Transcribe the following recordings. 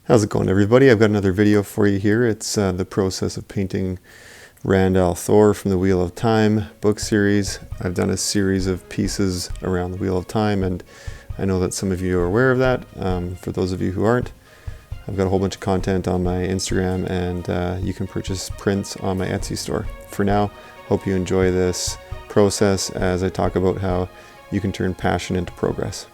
How's it going, everybody? I've got another video for you here. It's the process of painting Randall Thor from the Wheel of Time book series. I've done a series of pieces around the Wheel of Time, and I know that some of you are aware of that. For those of you who aren't, I've got a whole bunch of content on my Instagram, and you can purchase prints on my Etsy store. For now, hope you enjoy this process as I talk about how you can turn passion into progress.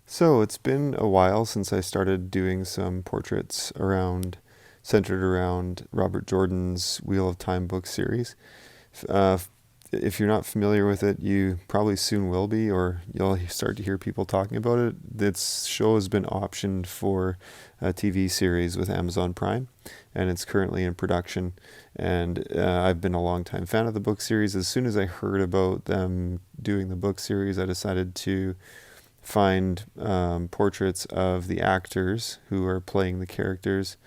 So it's been a while since I started doing some portraits centered around Robert Jordan's Wheel of Time book series. Uh, if you're not familiar with it, you probably soon will be, or you'll start to hear people talking about it. This show has been optioned for a TV series with Amazon Prime, and it's currently in production. And I've been a longtime fan of the book series. As soon as I heard about them doing the book series, I decided to find portraits of the actors who are playing the characters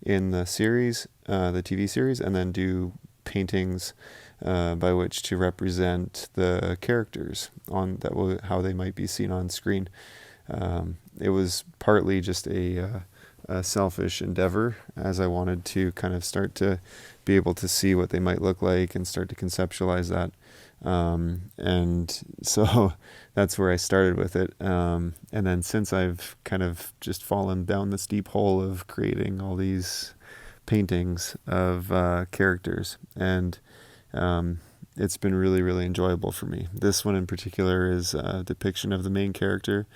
in the series, the TV series, and then do paintings by which to represent the characters how they might be seen on screen. It was partly just a selfish endeavor, as I wanted to kind of start to be able to see what they might look like and start to conceptualize that. And so that's where I started with it. And then since I've kind of just fallen down this deep hole of creating all these paintings of characters, and it's been really, really enjoyable for me. This one in particular is a depiction of the main character,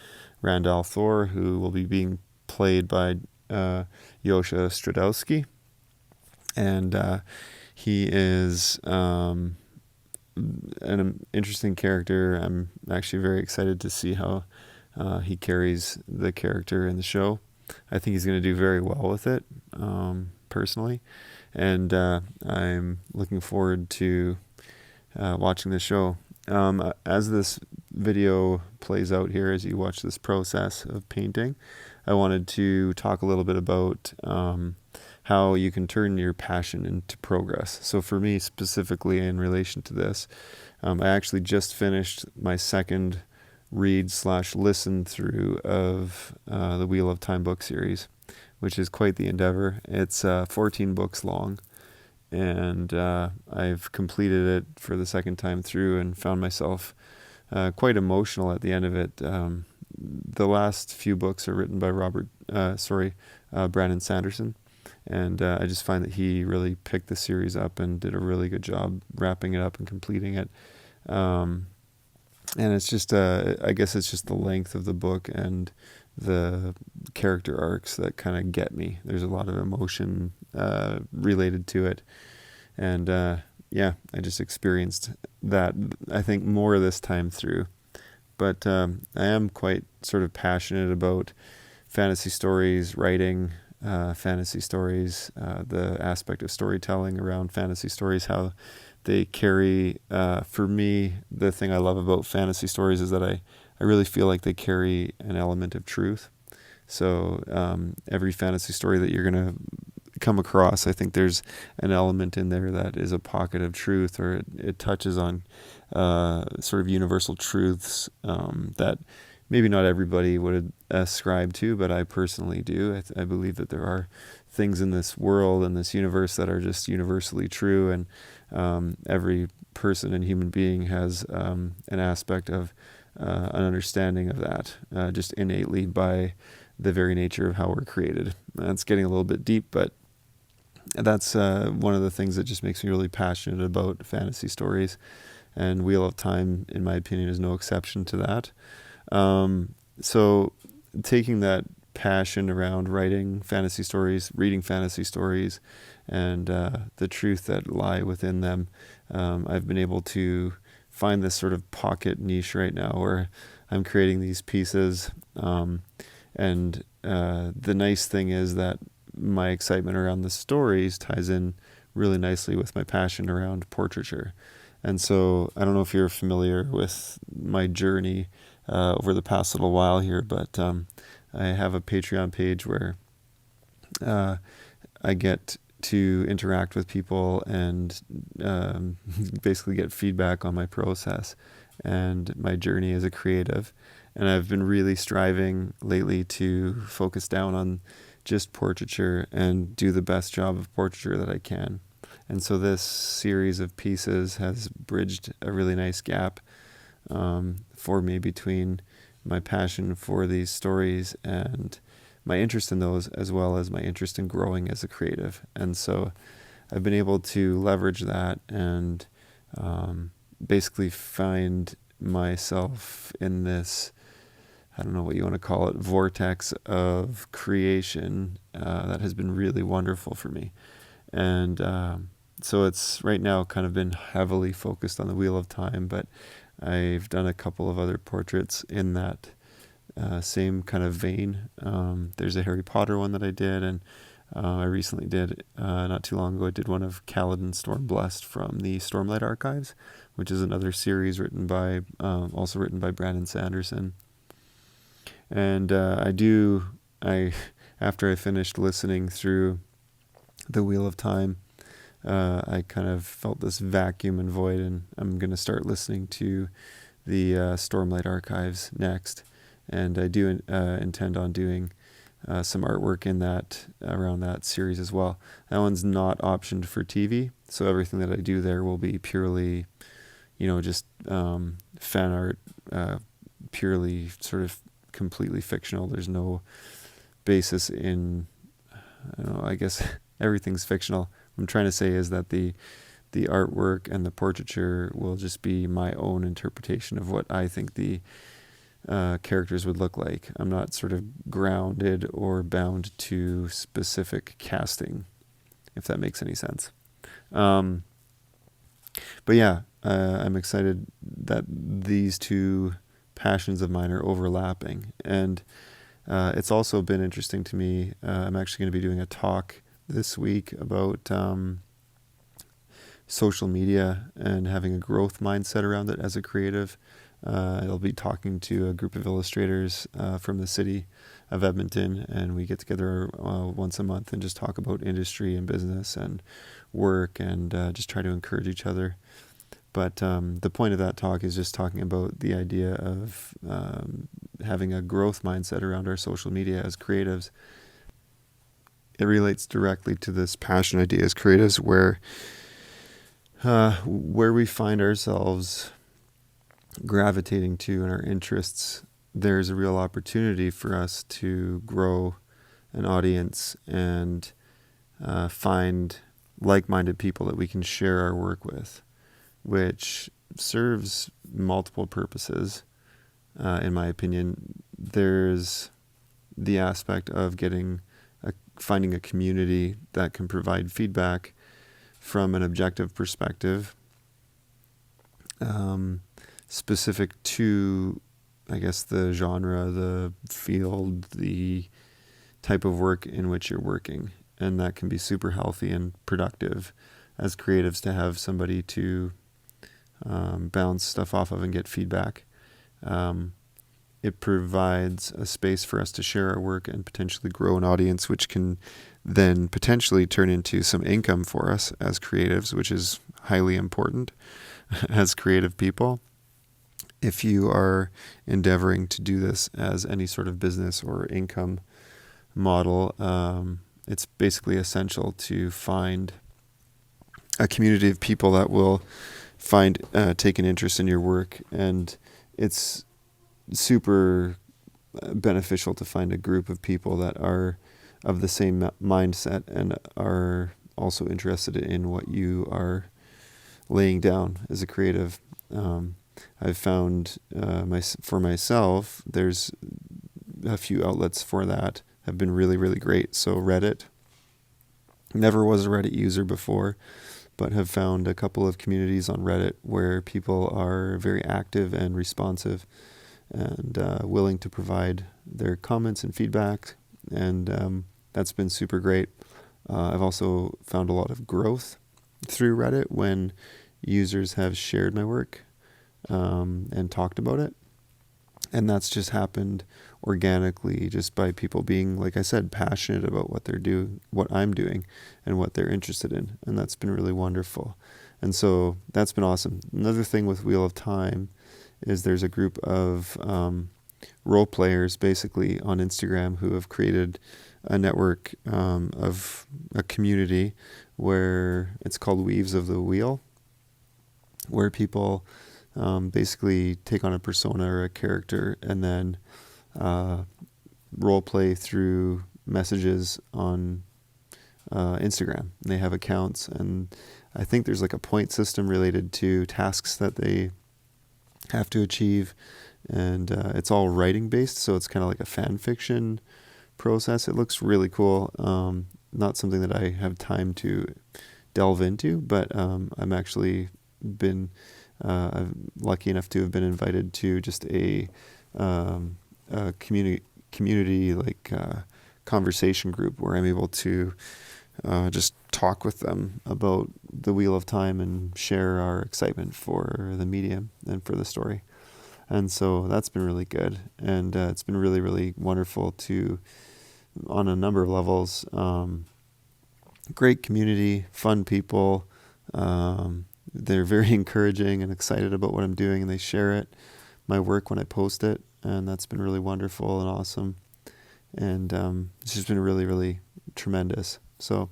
Randall Thor, who will be being played by Josha Stradowski. And he is an interesting character. I'm actually very excited to see how he carries the character in the show. I think he's going to do very well with it, personally. And I'm looking forward to watching the show. As this video plays out here, as you watch this process of painting, I wanted to talk a little bit about how you can turn your passion into progress. So for me, specifically in relation to this, I actually just finished my second read/listen through of the Wheel of Time book series, which is quite the endeavor. It's 14 books long, and I've completed it for the second time through and found myself quite emotional at the end of it. The last few books are written by Brandon Sanderson. And I just find that he really picked the series up and did a really good job wrapping it up and completing it. And it's just, I guess it's just the length of the book and the character arcs that kind of get me. There's a lot of emotion related to it. And yeah, I just experienced that, I think, more this time through. But I am quite sort of passionate about fantasy stories, writing fantasy stories, the aspect of storytelling around fantasy stories, how they carry, for me, the thing I love about fantasy stories is that I really feel like they carry an element of truth. So every fantasy story that you're going to come across, I think there's an element in there that is a pocket of truth, or it touches on sort of universal truths that maybe not everybody would ascribe to, but I personally do. I believe that there are things in this world and this universe that are just universally true, and every person and human being has an aspect of an understanding of that, just innately by the very nature of how we're created. That's getting a little bit deep, but that's one of the things that just makes me really passionate about fantasy stories, and Wheel of Time, in my opinion, is no exception to that. So taking that passion around writing fantasy stories, reading fantasy stories, and the truth that lie within them, I've been able to find this sort of pocket niche right now where I'm creating these pieces. And the nice thing is that my excitement around the stories ties in really nicely with my passion around portraiture. And so I don't know if you're familiar with my journey over the past little while here, but I have a Patreon page where I get to interact with people and basically get feedback on my process and my journey as a creative. And I've been really striving lately to focus down on just portraiture and do the best job of portraiture that I can. And so this series of pieces has bridged a really nice gap for me between my passion for these stories and my interest in those, as well as my interest in growing as a creative. And so I've been able to leverage that and basically find myself in this, I don't know what you want to call it, vortex of creation that has been really wonderful for me. And so it's right now kind of been heavily focused on the Wheel of Time, but I've done a couple of other portraits in that same kind of vein. There's a Harry Potter one that I did, and I recently did, not too long ago, I did one of Kaladin Stormblessed from the Stormlight Archives, which is another series also written by Brandon Sanderson. And after I finished listening through The Wheel of Time, I kind of felt this vacuum and void, and I'm going to start listening to the Stormlight Archives next. And I do intend on doing some artwork in that, around that series as well. That one's not optioned for TV, so everything that I do there will be purely, just fan art, purely sort of completely fictional. There's no basis in, I guess everything's fictional. What I'm trying to say is that the artwork and the portraiture will just be my own interpretation of what I think the characters would look like. I'm not sort of grounded or bound to specific casting, if that makes any sense. But yeah, I'm excited that these two passions of mine are overlapping. And it's also been interesting to me. I'm actually going to be doing a talk this week about social media and having a growth mindset around it as a creative. I'll be talking to a group of illustrators from the city of Edmonton, and we get together once a month and just talk about industry and business and work and just try to encourage each other. But the point of that talk is just talking about the idea of having a growth mindset around our social media as creatives. It relates directly to this passion idea as creatives, where we find ourselves gravitating to in our interests. There's a real opportunity for us to grow an audience and find like-minded people that we can share our work with, which serves multiple purposes. In my opinion, there's the aspect of finding a community that can provide feedback from an objective perspective, specific to, I guess, the genre, the field, the type of work in which you're working. And that can be super healthy and productive as creatives to have somebody to bounce stuff off of and get feedback. It provides a space for us to share our work and potentially grow an audience, which can then potentially turn into some income for us as creatives, which is highly important as creative people. If you are endeavoring to do this as any sort of business or income model, it's basically essential to find a community of people that will take an interest in your work. And it's super beneficial to find a group of people that are of the same mindset and are also interested in what you are laying down as a creative. I've found for myself, there's a few outlets for that have been really, really great. So Reddit, never was a Reddit user before, but have found a couple of communities on Reddit where people are very active and responsive and willing to provide their comments and feedback. And that's been super great. I've also found a lot of growth through Reddit when users have shared my work and talked about it. And that's just happened organically, just by people being, like I said, passionate about what they're doing, what I'm doing, and what they're interested in. And that's been really wonderful. And so that's been awesome. Another thing with Wheel of Time is there's a group of role players basically on Instagram who have created a network of a community where it's called Weaves of the Wheel, where people basically take on a persona or a character and then role play through messages on Instagram. And they have accounts, and I think there's like a point system related to tasks that they have to achieve, and it's all writing based, so it's kind of like a fan fiction process. It looks really cool. Not something that I have time to delve into, but I'm actually been I'm lucky enough to have been invited to just a community like conversation group where I'm able to just talk with them about the Wheel of Time and share our excitement for the medium and for the story. And so that's been really good, and it's been really, really wonderful to, on a number of levels, great community, fun people. They're very encouraging and excited about what I'm doing, and they share it, my work, when I post it, and that's been really wonderful and awesome. And it's just been really, really tremendous. So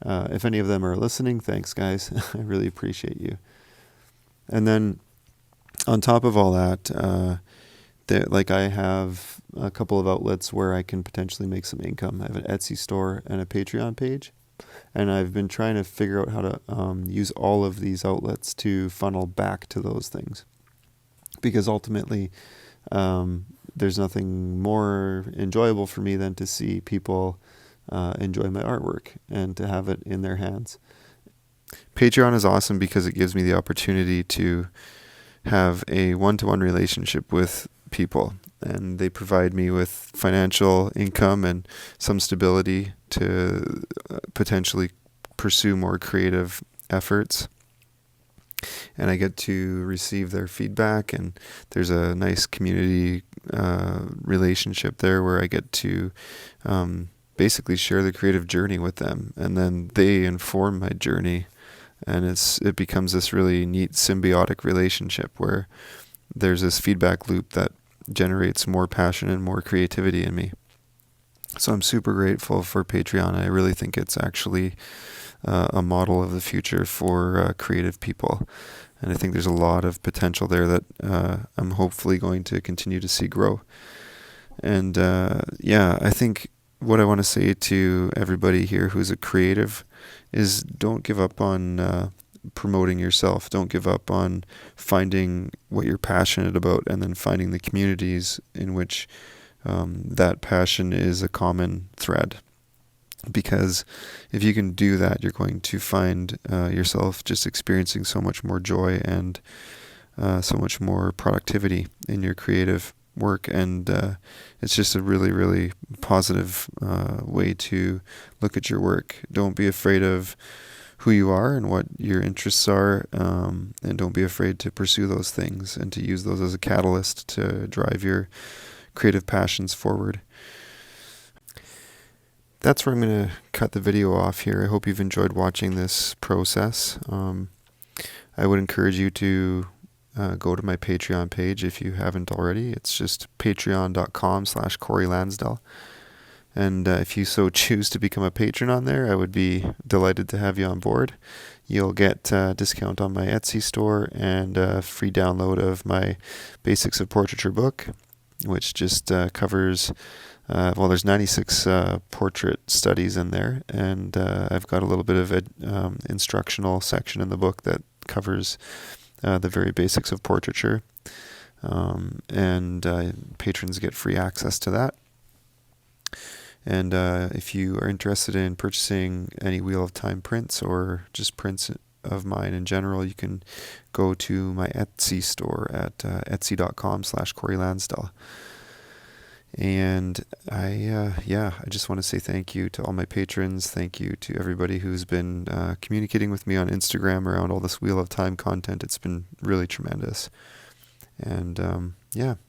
if any of them are listening, thanks, guys. I really appreciate you. And then on top of all that, like I have a couple of outlets where I can potentially make some income. I have an Etsy store and a Patreon page. And I've been trying to figure out how to use all of these outlets to funnel back to those things. Because ultimately, there's nothing more enjoyable for me than to see people enjoy my artwork and to have it in their hands. Patreon is awesome because it gives me the opportunity to have a one-to-one relationship with people, and they provide me with financial income and some stability to potentially pursue more creative efforts. And I get to receive their feedback, and there's a nice community relationship there where I get to basically share the creative journey with them, and then they inform my journey, and it becomes this really neat symbiotic relationship where there's this feedback loop that generates more passion and more creativity in me. So I'm super grateful for Patreon. I really think it's actually a model of the future for creative people. And I think there's a lot of potential there that I'm hopefully going to continue to see grow. And I think what I want to say to everybody here who's a creative is don't give up on promoting yourself. Don't give up on finding what you're passionate about and then finding the communities in which that passion is a common thread. Because if you can do that, you're going to find yourself just experiencing so much more joy and so much more productivity in your creative work. And it's just a really, really positive way to look at your work. Don't be afraid of who you are and what your interests are, and don't be afraid to pursue those things and to use those as a catalyst to drive your creative passions forward. That's where I'm going to cut the video off here. I hope you've enjoyed watching this process. I would encourage you to go to my Patreon page if you haven't already. It's just patreon.com/Corey Lansdell. And if you so choose to become a patron on there, I would be delighted to have you on board. You'll get a discount on my Etsy store and a free download of my Basics of Portraiture book, which just covers, there's 96 portrait studies in there, and I've got a little bit of an instructional section in the book that covers the very basics of portraiture, and patrons get free access to that. And if you are interested in purchasing any Wheel of Time prints or just prints of mine in general, you can go to my Etsy store at etsy.com/Corey Lansdell. And I just want to say thank you to all my patrons. Thank you to everybody who's been communicating with me on Instagram around all this Wheel of Time content. It's been really tremendous. And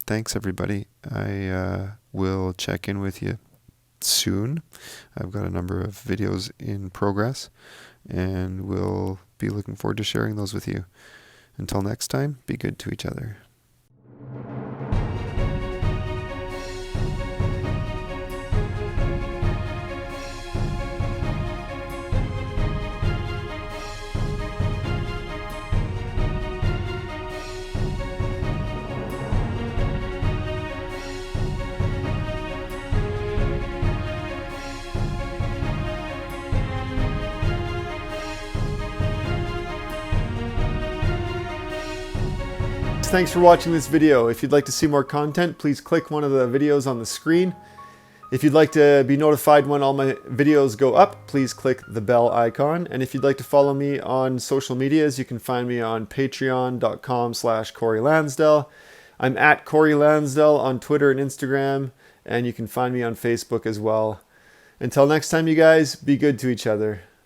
thanks everybody. I will check in with you soon. I've got a number of videos in progress, and we'll be looking forward to sharing those with you. Until next time, be good to each other. Thanks for watching this video. If you'd like to see more content, please click one of the videos on the screen. If you'd like to be notified when all my videos go up, please click the bell icon. And if you'd like to follow me on social medias, you can find me on patreon.com/Corey Lansdell. I'm at Corey Lansdell on Twitter and Instagram, and you can find me on Facebook as well. Until next time, you guys, be good to each other.